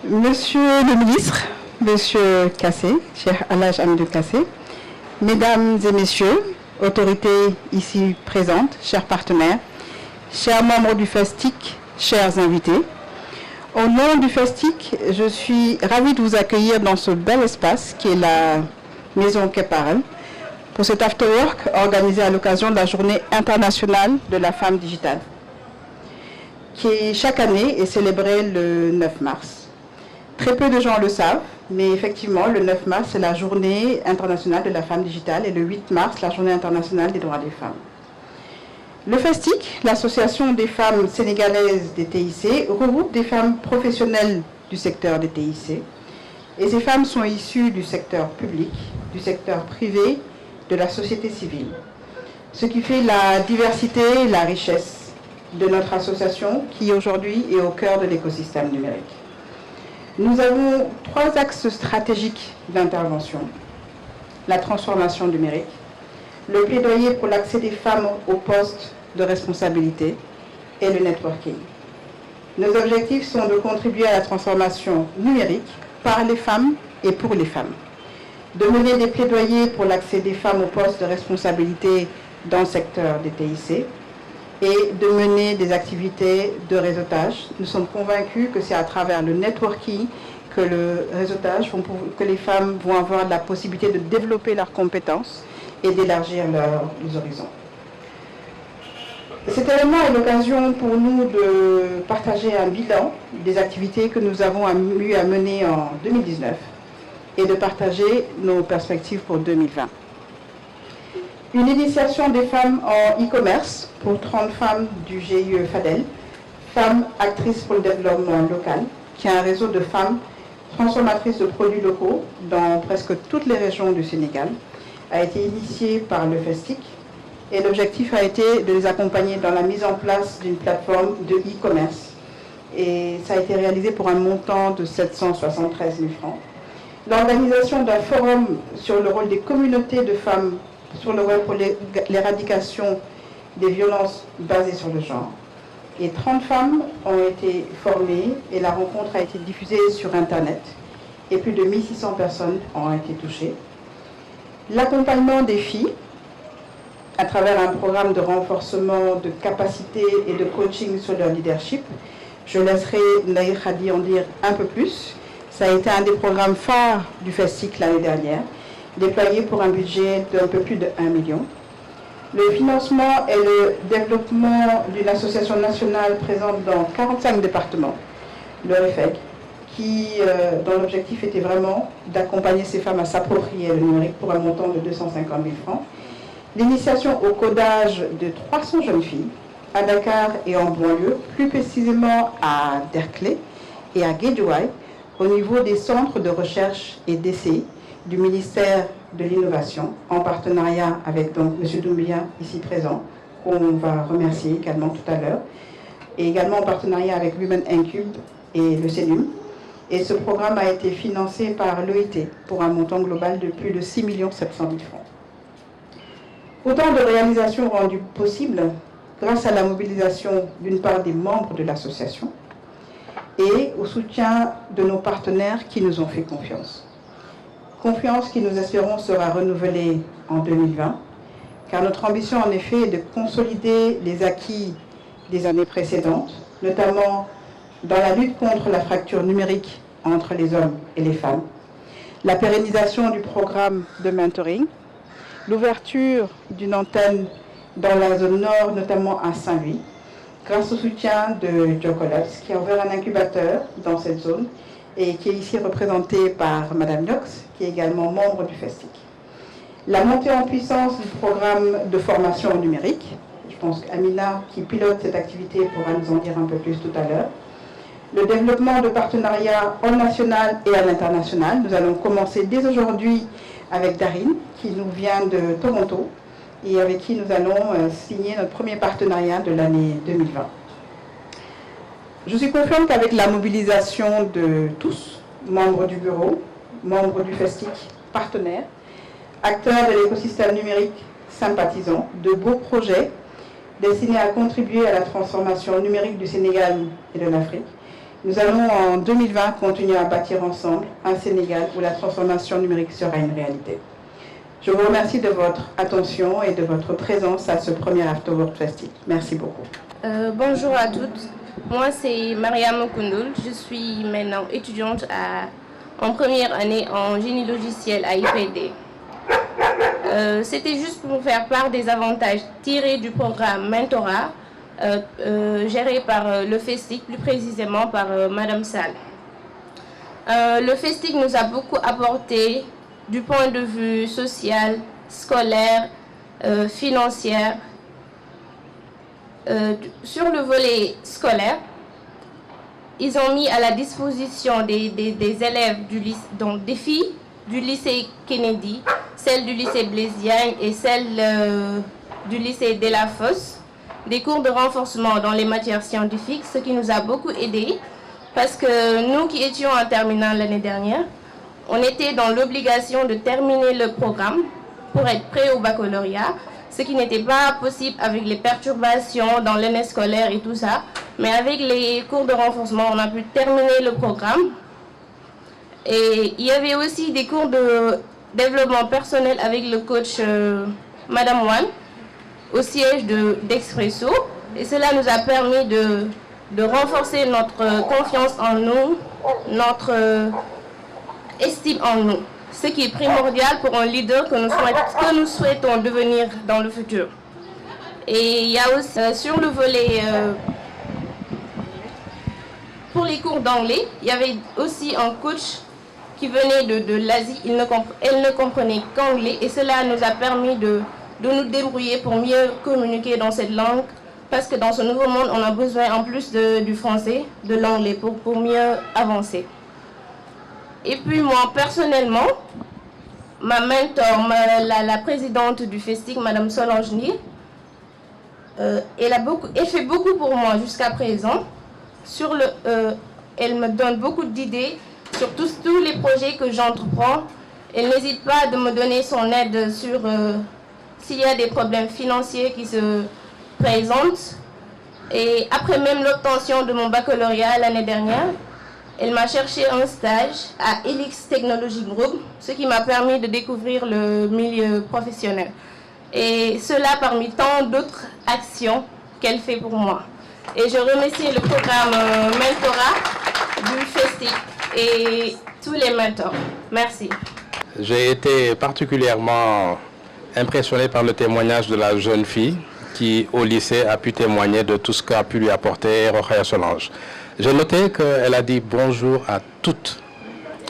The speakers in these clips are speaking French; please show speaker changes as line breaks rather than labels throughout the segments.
Monsieur le ministre, Monsieur Kassé, cher Alhaj Hamidou Kassé, Mesdames et Messieurs, autorités ici présentes, chers partenaires, chers membres du FESTIC, chers invités, au nom du FESTIC, je suis ravie de vous accueillir dans ce bel espace qui est la Maison Keparan pour cet afterwork organisé à l'occasion de la Journée internationale de la femme digitale, qui chaque année est célébrée le 9 mars. Très peu de gens le savent, mais effectivement, le 9 mars, c'est la Journée internationale de la femme digitale et le 8 mars, la Journée internationale des droits des femmes. Le FESTIC, l'association des femmes sénégalaises des TIC, regroupe des femmes professionnelles du secteur des TIC. Et ces femmes sont issues du secteur public, du secteur privé, de la société civile. Ce qui fait la diversité et la richesse de notre association qui aujourd'hui est au cœur de l'écosystème numérique. Nous avons 3 axes stratégiques d'intervention. La transformation numérique, le plaidoyer pour l'accès des femmes aux postes de responsabilité et le networking. Nos objectifs sont de contribuer à la transformation numérique par les femmes et pour les femmes, de mener des plaidoyers pour l'accès des femmes aux postes de responsabilité dans le secteur des TIC, et de mener des activités de réseautage. Nous sommes convaincus que c'est à travers le networking que le réseautage, que les femmes vont avoir la possibilité de développer leurs compétences et d'élargir leurs horizons. Cet événement est l'occasion pour nous de partager un bilan des activités que nous avons eu à mener en 2019 et de partager nos perspectives pour 2020. Une initiation des femmes en e-commerce pour 30 femmes du GIE FADEL, Femmes Actrices pour le Développement Local, qui est un réseau de femmes transformatrices de produits locaux dans presque toutes les régions du Sénégal, a été initiée par le FESTIC et l'objectif a été de les accompagner dans la mise en place d'une plateforme de e-commerce. Et ça a été réalisé pour un montant de 773 000 francs. L'organisation d'un forum sur le rôle des communautés de femmes sur le web pour l'éradication des violences basées sur le genre. Et 30 femmes ont été formées et la rencontre a été diffusée sur Internet et plus de 1600 personnes ont été touchées. L'accompagnement des filles à travers un programme de renforcement de capacité et de coaching sur leur leadership. Je laisserai Naïr Khadi en dire un peu plus. Ça a été un des programmes phares du FESTIC l'année dernière, déployé pour un budget d'un peu plus de 1 million. Le financement et le développement d'une association nationale présente dans 45 départements, le REFEG, dont l'objectif était vraiment d'accompagner ces femmes à s'approprier le numérique pour un montant de 250 000 francs. L'initiation au codage de 300 jeunes filles à Dakar et en banlieue, plus précisément à Derklé et à Guédiawaye, au niveau des centres de recherche et d'essai du ministère de l'Innovation, en partenariat avec donc, M. Doumbia, ici présent, qu'on va remercier également tout à l'heure, et également en partenariat avec Women Incube et le CENUM. Et ce programme a été financé par l'EIT pour un montant global de plus de 6 700 000 francs. Autant de réalisations rendues possibles grâce à la mobilisation d'une part des membres de l'association et au soutien de nos partenaires qui nous ont fait confiance. Confiance qui, nous espérons, sera renouvelée en 2020, car notre ambition, en effet, est de consolider les acquis des années précédentes, notamment dans la lutte contre la fracture numérique entre les hommes et les femmes, la pérennisation du programme de mentoring, l'ouverture d'une antenne dans la zone nord, notamment à Saint-Louis, grâce au soutien de Jocolabs, qui a ouvert un incubateur dans cette zone et qui est ici représenté par Madame Knox, qui est également membre du FESTIC. La montée en puissance du programme de formation au numérique, je pense qu'Amina, qui pilote cette activité, pourra nous en dire un peu plus tout à l'heure. Le développement de partenariats au national et à l'international. Nous allons commencer dès aujourd'hui avec Darine, qui nous vient de Toronto, et avec qui nous allons signer notre premier partenariat de l'année 2020. Je suis confiante qu'avec la mobilisation de tous, membres du bureau, membres du FESTIC, partenaires, acteurs de l'écosystème numérique, sympathisants, de beaux projets destinés à contribuer à la transformation numérique du Sénégal et de l'Afrique, Nous allons en 2020 continuer à bâtir ensemble un Sénégal où la transformation numérique sera une réalité. Je vous remercie de votre attention et de votre présence à ce premier Afterwork Festival. Merci beaucoup.
Bonjour à toutes. Moi, c'est Mariam Koundoul. Je suis maintenant étudiante en première année en génie logiciel à IPD. C'était juste pour faire part des avantages tirés du programme Mentorat, géré par le FESTIC, plus précisément par Madame Sall. Le FESTIC nous a beaucoup apporté du point de vue social, scolaire, financier. Sur le volet scolaire, ils ont mis à la disposition des élèves du lycée, donc des filles du lycée Kennedy, celles du lycée Blaise Diagne et celles du lycée Delafosse, des cours de renforcement dans les matières scientifiques, ce qui nous a beaucoup aidé parce que nous qui étions en terminale l'année dernière, on était dans l'obligation de terminer le programme pour être prêt au baccalauréat, ce qui n'était pas possible avec les perturbations dans l'année scolaire et tout ça. Mais avec les cours de renforcement, on a pu terminer le programme. Et il y avait aussi des cours de développement personnel avec le coach Madame Wan au siège d'Expresso. Et cela nous a permis de renforcer notre confiance en nous, notre estime en nous. Ce qui est primordial pour un leader que nous souhaitons devenir dans le futur. Et il y a aussi sur le volet, pour les cours d'anglais, il y avait aussi un coach qui venait de l'Asie. Elle ne comprenait qu'anglais et cela nous a permis de nous débrouiller pour mieux communiquer dans cette langue. Parce que dans ce nouveau monde, on a besoin en plus du français, de l'anglais pour mieux avancer. Et puis moi, personnellement, ma mentor, la présidente du FESTIC, Madame Solange Nil, elle fait beaucoup pour moi jusqu'à présent. Elle me donne beaucoup d'idées sur tous les projets que j'entreprends. Elle n'hésite pas de me donner son aide sur s'il y a des problèmes financiers qui se présentent. Et après même l'obtention de mon baccalauréat l'année dernière, elle m'a cherché un stage à Elix Technology Group, ce qui m'a permis de découvrir le milieu professionnel. Et cela parmi tant d'autres actions qu'elle fait pour moi. Et je remercie le programme Mentorat du FESTIC et tous les mentors. Merci.
J'ai été particulièrement impressionné par le témoignage de la jeune fille qui, au lycée, a pu témoigner de tout ce qu'a pu lui apporter Rokhaya Solange. J'ai noté qu'elle a dit bonjour à toutes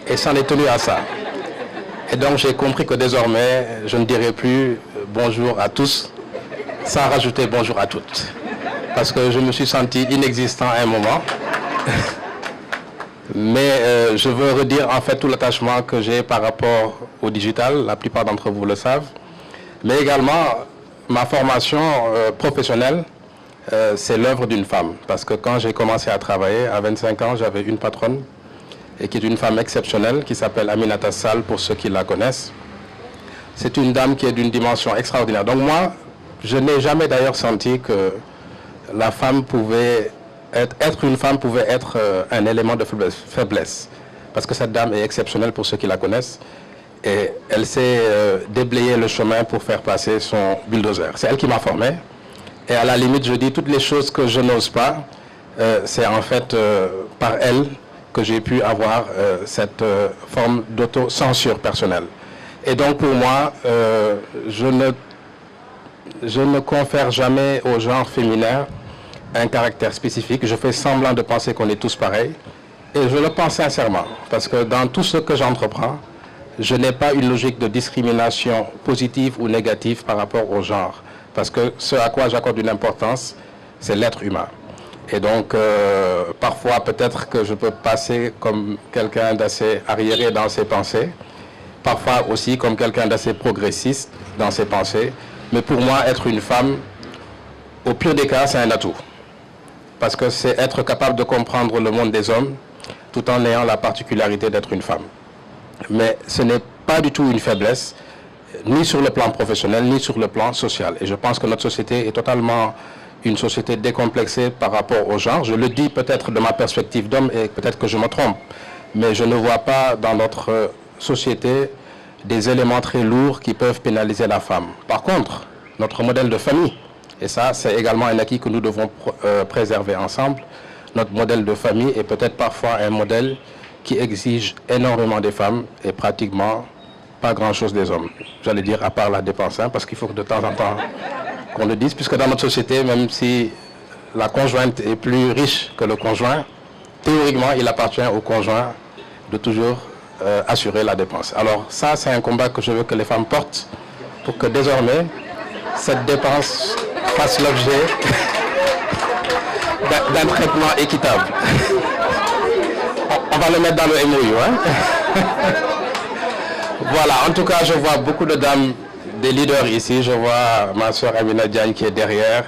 et s'en est tenue à ça. Et donc j'ai compris que désormais, je ne dirai plus bonjour à tous sans rajouter bonjour à toutes. Parce que je me suis senti inexistant à un moment. Mais je veux redire en fait tout l'attachement que j'ai par rapport au digital, la plupart d'entre vous le savent. Mais également, ma formation professionnelle, c'est l'œuvre d'une femme. Parce que quand j'ai commencé à travailler, à 25 ans, j'avais une patronne, et qui est une femme exceptionnelle, qui s'appelle Aminata Sall, pour ceux qui la connaissent. C'est une dame qui est d'une dimension extraordinaire. Donc moi, je n'ai jamais d'ailleurs senti que la femme pouvait être une femme pouvait être un élément de faiblesse. Parce que cette dame est exceptionnelle pour ceux qui la connaissent. Et elle s'est déblayé le chemin pour faire passer son bulldozer. C'est elle qui m'a formé. Et à la limite, je dis toutes les choses que je n'ose pas. C'est en fait par elle que j'ai pu avoir cette forme d'autocensure personnelle. Et donc pour moi, je ne confère jamais au genre féminin un caractère spécifique. Je fais semblant de penser qu'on est tous pareils. Et je le pense sincèrement. Parce que dans tout ce que j'entreprends, je n'ai pas une logique de discrimination positive ou négative par rapport au genre. Parce que ce à quoi j'accorde une importance, c'est l'être humain. Et donc, parfois, peut-être que je peux passer comme quelqu'un d'assez arriéré dans ses pensées. Parfois aussi comme quelqu'un d'assez progressiste dans ses pensées. Mais pour moi, être une femme, au pire des cas, c'est un atout. Parce que c'est être capable de comprendre le monde des hommes tout en ayant la particularité d'être une femme. Mais ce n'est pas du tout une faiblesse, ni sur le plan professionnel, ni sur le plan social. Et je pense que notre société est totalement une société décomplexée par rapport au genre. Je le dis peut-être de ma perspective d'homme et peut-être que je me trompe, mais je ne vois pas dans notre société des éléments très lourds qui peuvent pénaliser la femme. Par contre, notre modèle de famille, et ça c'est également un acquis que nous devons préserver ensemble, notre modèle de famille est peut-être parfois un modèle qui exige énormément des femmes et pratiquement pas grand-chose des hommes. J'allais dire à part la dépense, hein, parce qu'il faut que de temps en temps qu'on le dise, puisque dans notre société, même si la conjointe est plus riche que le conjoint, théoriquement, il appartient au conjoint de toujours assurer la dépense. Alors ça, c'est un combat que je veux que les femmes portent pour que désormais, cette dépense fasse l'objet d'un traitement équitable. On va le mettre dans le MOU. Hein? Voilà, en tout cas, je vois beaucoup de dames, des leaders ici. Je vois ma soeur Amina Diagne qui est derrière.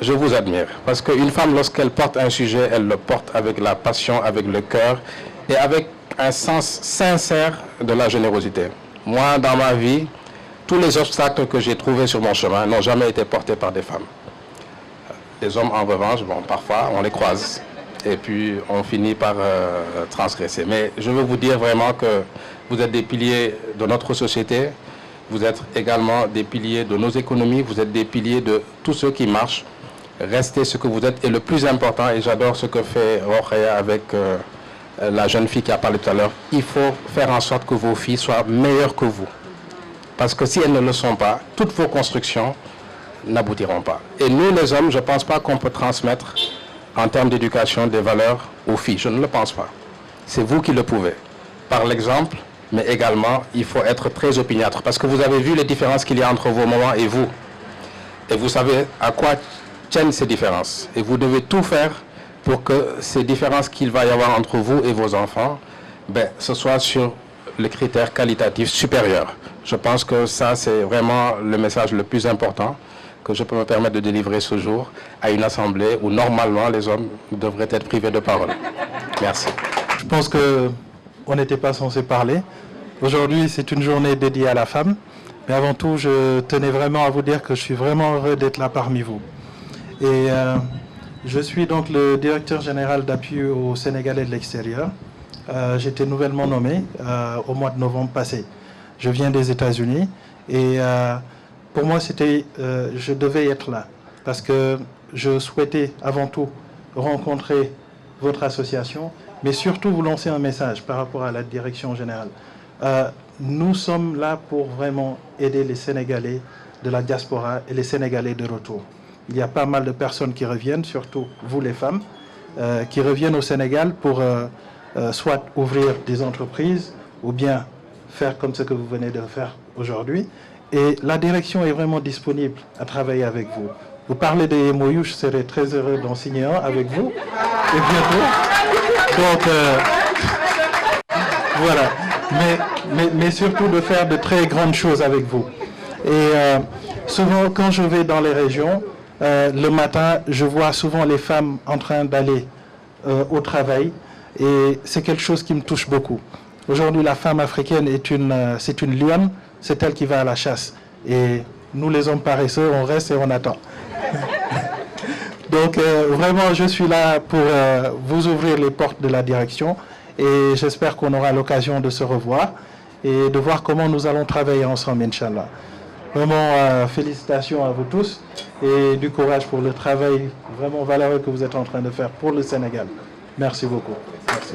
Je vous admire. Parce qu'une femme, lorsqu'elle porte un sujet, elle le porte avec la passion, avec le cœur et avec un sens sincère de la générosité. Moi, dans ma vie, tous les obstacles que j'ai trouvés sur mon chemin n'ont jamais été portés par des femmes. Les hommes, en revanche, bon, parfois, on les croise. Et puis, on finit par transgresser. Mais je veux vous dire vraiment que vous êtes des piliers de notre société. Vous êtes également des piliers de nos économies. Vous êtes des piliers de tous ceux qui marchent. Restez ce que vous êtes. Et le plus important, et j'adore ce que fait Rokhaya avec la jeune fille qui a parlé tout à l'heure, il faut faire en sorte que vos filles soient meilleures que vous. Parce que si elles ne le sont pas, toutes vos constructions n'aboutiront pas. Et nous, les hommes, je ne pense pas qu'on peut transmettre en termes d'éducation des valeurs aux filles. Je ne le pense pas. C'est vous qui le pouvez. Par l'exemple, mais également, il faut être très opiniâtre. Parce que vous avez vu les différences qu'il y a entre vos mamans et vous. Et vous savez à quoi tiennent ces différences. Et vous devez tout faire pour que ces différences qu'il va y avoir entre vous et vos enfants, ce soit sur les critères qualitatifs supérieurs. Je pense que ça, c'est vraiment le message le plus important que je peux me permettre de délivrer ce jour à une assemblée où normalement les hommes devraient être privés de parole. Merci.
Je pense qu'on n'était pas censé parler. Aujourd'hui, c'est une journée dédiée à la femme. Mais avant tout, je tenais vraiment à vous dire que je suis vraiment heureux d'être là parmi vous. Et je suis donc le directeur général d'appui aux Sénégalais de l'extérieur. J'ai été nouvellement nommé au mois de novembre passé. Je viens des États-Unis et pour moi, je devais être là parce que je souhaitais avant tout rencontrer votre association, mais surtout vous lancer un message par rapport à la direction générale. Nous sommes là pour vraiment aider les Sénégalais de la diaspora et les Sénégalais de retour. Il y a pas mal de personnes qui reviennent, surtout vous les femmes, qui reviennent au Sénégal pour soit ouvrir des entreprises ou bien faire comme ce que vous venez de faire aujourd'hui. Et la direction est vraiment disponible à travailler avec vous. Vous parlez des MOU, je serai très heureux d'en signer un avec vous, et bientôt. Donc, voilà. Mais surtout de faire de très grandes choses avec vous. Et souvent, quand je vais dans les régions, le matin, je vois souvent les femmes en train d'aller au travail, et c'est quelque chose qui me touche beaucoup. Aujourd'hui, la femme africaine c'est une lionne, c'est elle qui va à la chasse. Et nous, les hommes paresseux, on reste et on attend. Donc, vraiment, je suis là pour vous ouvrir les portes de la direction. Et j'espère qu'on aura l'occasion de se revoir et de voir comment nous allons travailler ensemble, Inch'Allah. Vraiment, félicitations à vous tous et du courage pour le travail vraiment valeureux que vous êtes en train de faire pour le Sénégal. Merci beaucoup. Merci.